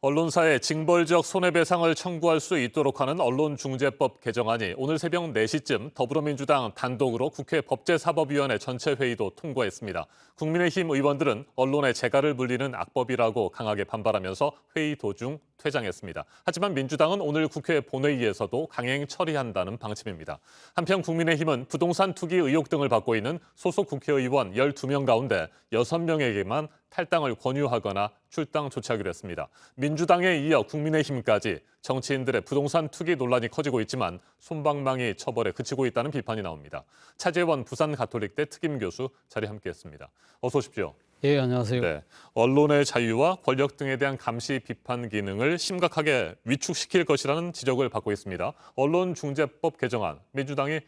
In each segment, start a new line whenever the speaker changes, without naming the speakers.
언론사에 징벌적 손해배상을 청구할 수 있도록 하는 언론중재법 개정안이 오늘 새벽 4시쯤 더불어민주당 단독으로 국회 법제사법위원회 전체 회의도 통과했습니다. 국민의힘 의원들은 언론의 재갈을 물리는 악법이라고 강하게 반발하면서 회의 도중 퇴장했습니다. 하지만 민주당은 오늘 국회 본회의에서도 강행 처리한다는 방침입니다. 한편 국민의힘은 부동산 투기 의혹 등을 받고 있는 소속 국회의원 12명 가운데 6명에게만 탈당을 권유하거나 출당 조치하기로 했습니다. 민주당에 이어 국민의힘까지 정치인들의 부동산 투기 논란이 커지고 있지만 솜방망이 처벌에 그치고 있다는 비판이 나옵니다. 차재원 부산가톨릭대 특임교수 자리 함께했습니다. 어서 오십시오.
예, 안녕하세요.
네, 언론의 자유와 권력 등에 대한 감시 비판 기능을 심각하게 위축시킬 것이라는 지적을 받고 있습니다. 언론중재법 개정안, 민주당이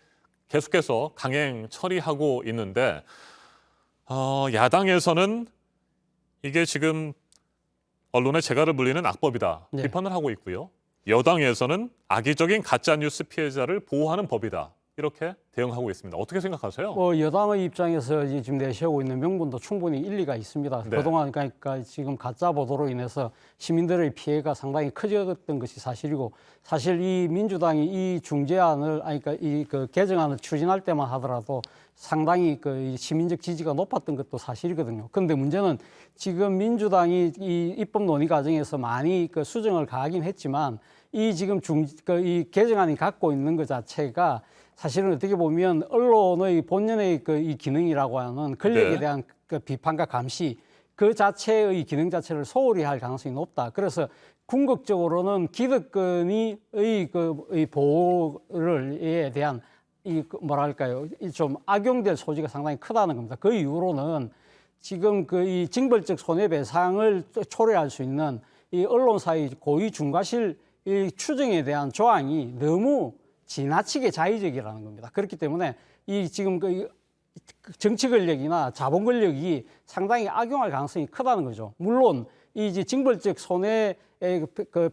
계속해서 강행 처리하고 있는데 야당에서는 이게 지금 언론의 재갈을 물리는 악법이다
네.
비판을 하고 있고요. 여당에서는 악의적인 가짜뉴스 피해자를 보호하는 법이다. 이렇게 대응하고 있습니다. 어떻게 생각하세요?
여당의 입장에서 지금 내세우고 있는 명분도 충분히 일리가 있습니다.
네.
그동안 그러니까 지금 가짜 보도로 인해서 시민들의 피해가 상당히 커졌던 것이 사실이고, 사실 이 민주당이 이 중재안을 그러니까 이 개정안을 추진할 때만 하더라도 상당히 이 시민적 지지가 높았던 것도 사실이거든요. 그런데 문제는 지금 민주당이 이 입법 논의 과정에서 많이 수정을 가하긴 했지만 이 지금 이 개정안이 갖고 있는 것 자체가 사실은 어떻게 보면 언론의 본연의 이 기능이라고 하는 권력에
네.
대한 비판과 감시 그 자체의 기능 자체를 소홀히 할 가능성이 높다. 그래서 궁극적으로는 기득권의 이 보호에 대한 뭐랄까요, 좀 악용될 소지가 상당히 크다는 겁니다. 그 이후로는 지금 이 징벌적 손해배상을 초래할 수 있는 이 언론사의 고의 중과실 이 추정에 대한 조항이 너무 지나치게 자의적이라는 겁니다. 그렇기 때문에 이 지금 정치 권력이나 자본 권력이 상당히 악용할 가능성이 크다는 거죠. 물론 이 징벌적 손해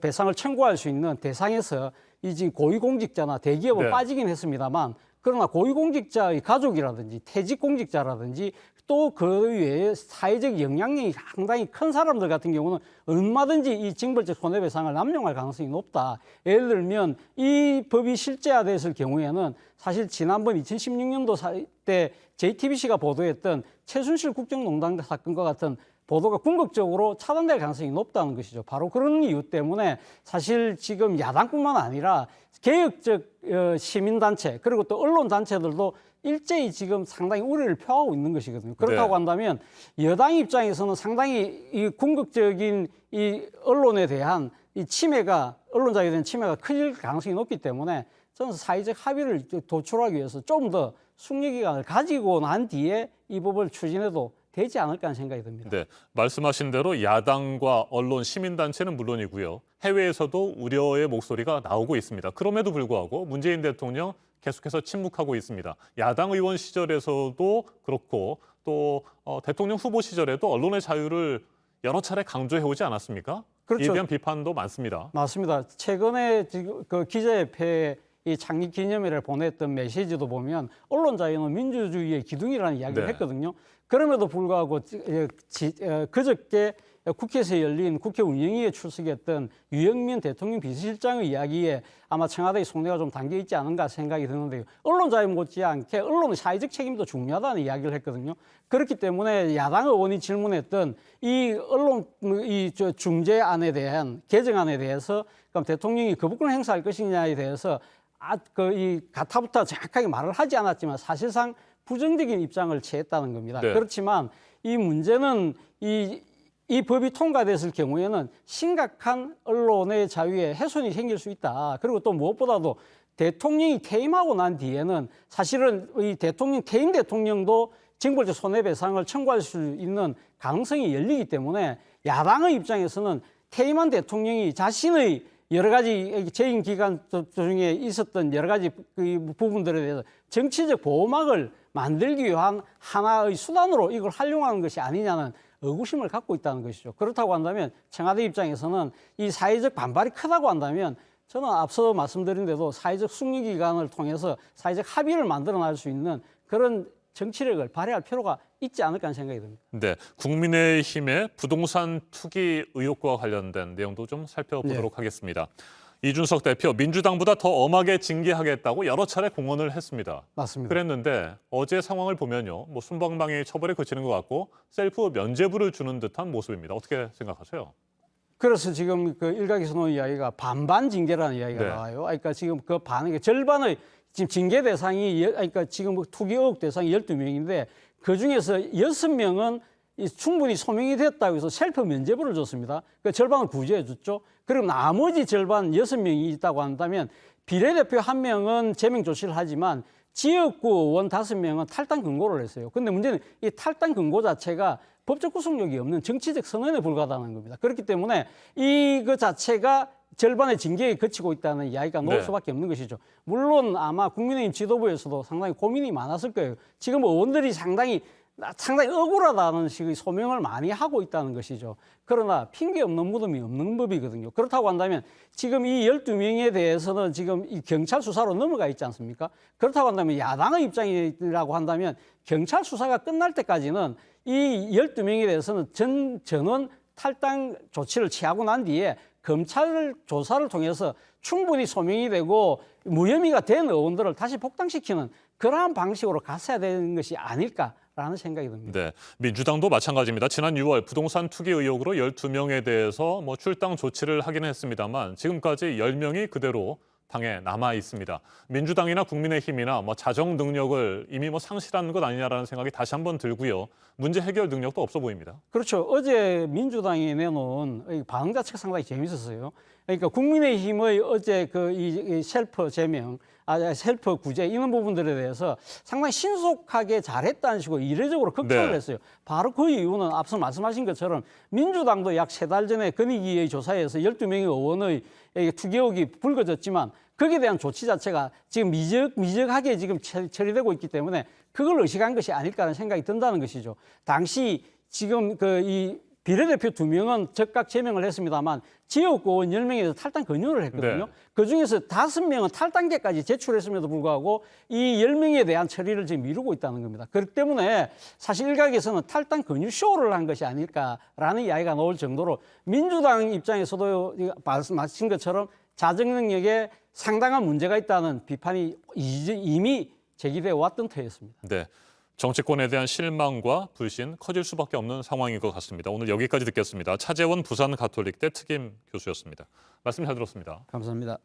배상을 청구할 수 있는 대상에서 이 지금 고위공직자나 대기업은
네.
빠지긴 했습니다만, 그러나 고위공직자의 가족이라든지 퇴직공직자라든지 또 그 외에 사회적 영향력이 상당히 큰 사람들 같은 경우는 얼마든지 이 징벌적 손해배상을 남용할 가능성이 높다. 예를 들면 이 법이 실제화됐을 경우에는 사실 지난번 2016년도 때 JTBC가 보도했던 최순실 국정농단 사건과 같은 보도가 궁극적으로 차단될 가능성이 높다는 것이죠. 바로 그런 이유 때문에 사실 지금 야당뿐만 아니라 개혁적 시민단체 그리고 또 언론단체들도 일제히 지금 상당히 우려를 표하고 있는 것이거든요. 그렇다고
네.
한다면 여당 입장에서는 상당히 이 궁극적인 이 언론에 대한 이 침해가, 언론 자유에 대한 침해가 클 가능성이 높기 때문에 저는 사회적 합의를 도출하기 위해서 좀 더 숙려 기간을 가지고 난 뒤에 이 법을 추진해도 되지 않을까 하는 생각이 듭니다.
네, 말씀하신 대로 야당과 언론, 시민단체는 물론이고요. 해외에서도 우려의 목소리가 나오고 있습니다. 그럼에도 불구하고 문재인 대통령 계속해서 침묵하고 있습니다. 야당 의원 시절에서도 그렇고 또 대통령 후보 시절에도 언론의 자유를 여러 차례 강조해오지 않았습니까?
그렇죠.
이에 대한 비판도 많습니다.
맞습니다. 최근에 지금 기자협회 이 창립 기념일에 보냈던 메시지도 보면 언론 자유는 민주주의의 기둥이라는 이야기를
네.
했거든요. 그럼에도 불구하고 그저께 국회에서 열린 국회 운영위에 출석했던 유영민 대통령 비서실장의 이야기에 아마 청와대의 속내가 좀 담겨 있지 않은가 생각이 드는데요. 언론 자유 못지않게 언론의 사회적 책임도 중요하다는 이야기를 했거든요. 그렇기 때문에 야당 의원이 질문했던 이 언론 중재안에 대한 개정안에 대해서 그럼 대통령이 거부권 행사할 것이냐에 대해서 이 가타부터 정확하게 말을 하지 않았지만 사실상 부정적인 입장을 취했다는 겁니다.
네.
그렇지만 이 문제는 이 법이 통과됐을 경우에는 심각한 언론의 자유에 훼손이 생길 수 있다. 그리고 또 무엇보다도 대통령이 퇴임하고 난 뒤에는 사실은 이 퇴임 대통령도 징벌적 손해배상을 청구할 수 있는 가능성이 열리기 때문에 야당의 입장에서는 퇴임한 대통령이 자신의 여러 가지 재임 기간 중에 있었던 여러 가지 부분들에 대해서 정치적 보호막을 만들기 위한 하나의 수단으로 이걸 활용하는 것이 아니냐는 의구심을 갖고 있다는 것이죠. 그렇다고 한다면 청와대 입장에서는 이 사회적 반발이 크다고 한다면 저는 앞서 말씀드린 대로 사회적 숙려 기간을 통해서 사회적 합의를 만들어낼 수 있는 그런 정치력을 발휘할 필요가 있지 않을까 하는 생각이 듭니다.
네, 국민의힘의 부동산 투기 의혹과 관련된 내용도 좀 살펴보도록 하겠습니다. 이준석 대표, 민주당보다 더 엄하게 징계하겠다고 여러 차례 공언을 했습니다.
맞습니다.
그랬는데 어제 상황을 보면요, 뭐 순방방이 처벌에 그치는 것 같고 셀프 면죄부를 주는 듯한 모습입니다. 어떻게 생각하세요?
그래서 지금 그 일각에서 나오는 이야기가 반반 징계라는 이야기가
네.
나와요. 그러니까 지금 그 반의 절반의 지금 징계 대상이 그러니까 지금 뭐 투기 의혹 대상이 12명인데 그 중에서 6명은 충분히 소명이 됐다고 해서 셀프 면죄부를 줬습니다. 그 절반을 구제해 줬죠. 그리고 나머지 절반 6명이 있다고 한다면 비례대표 1명은 제명 조치를 하지만 지역구 의원 5명은 탈당 금고를 했어요. 근데 문제는 이 탈당 금고 자체가 법적 구속력이 없는 정치적 선언에 불과하다는 겁니다. 그렇기 때문에 이거 자체가 절반의 징계에 그치고 있다는 이야기가 나올
네.
수밖에 없는 것이죠. 물론 아마 국민의힘 지도부에서도 상당히 고민이 많았을 거예요. 지금 의원들이 상당히 억울하다는 식의 소명을 많이 하고 있다는 것이죠. 그러나 핑계 없는 무덤이 없는 법이거든요. 그렇다고 한다면 지금 이 12명에 대해서는 지금 이 경찰 수사로 넘어가 있지 않습니까? 그렇다고 한다면 야당의 입장이라고 한다면 경찰 수사가 끝날 때까지는 이 12명에 대해서는 전원 탈당 조치를 취하고 난 뒤에 검찰 조사를 통해서 충분히 소명이 되고 무혐의가 된 의원들을 다시 복당시키는 그러한 방식으로 갔어야 되는 것이 아닐까라는 생각이 듭니다.
네, 민주당도 마찬가지입니다. 지난 6월 부동산 투기 의혹으로 12명에 대해서 출당 조치를 하기는 했습니다만 지금까지 10명이 그대로 당에 남아 있습니다. 민주당이나 국민의힘이나 자정 능력을 이미 상실한 것 아니냐라는 생각이 다시 한번 들고요. 문제 해결 능력도 없어 보입니다.
그렇죠. 어제 민주당이 내놓은 이 반응 자체가 상당히 재밌었어요. 그러니까 국민의힘의 어제 이 셀프 제명, 셀프 구제 이런 부분들에 대해서 상당히 신속하게 잘했다는 식으로 이례적으로 극찬을
네.
했어요. 바로 그 이유는 앞서 말씀하신 것처럼 민주당도 약 3달 전에 권익위의 조사에서 12명의 의원의 투기 의혹이 불거졌지만 거기에 대한 조치 자체가 지금 미적하게 지금 처리되고 있기 때문에 그걸 의식한 것이 아닐까라는 생각이 든다는 것이죠. 당시 지금 이 비례대표 2명은 즉각 제명을 했습니다만 지역구 의원 10명에서 탈당 권유를 했거든요.
네.
그중에서 5명은 탈당계까지 제출했음에도 불구하고 이 10명에 대한 처리를 지금 미루고 있다는 겁니다. 그렇기 때문에 사실 일각에서는 탈당 권유 쇼를 한 것이 아닐까라는 이야기가 나올 정도로 민주당 입장에서도 말씀하신 것처럼 자정 능력에 상당한 문제가 있다는 비판이 이미 제기되어 왔던 터였습니다.
네, 정치권에 대한 실망과 불신 커질 수밖에 없는 상황인 것 같습니다. 오늘 여기까지 듣겠습니다. 차재원 부산 가톨릭대 특임 교수였습니다. 말씀 잘 들었습니다.
감사합니다.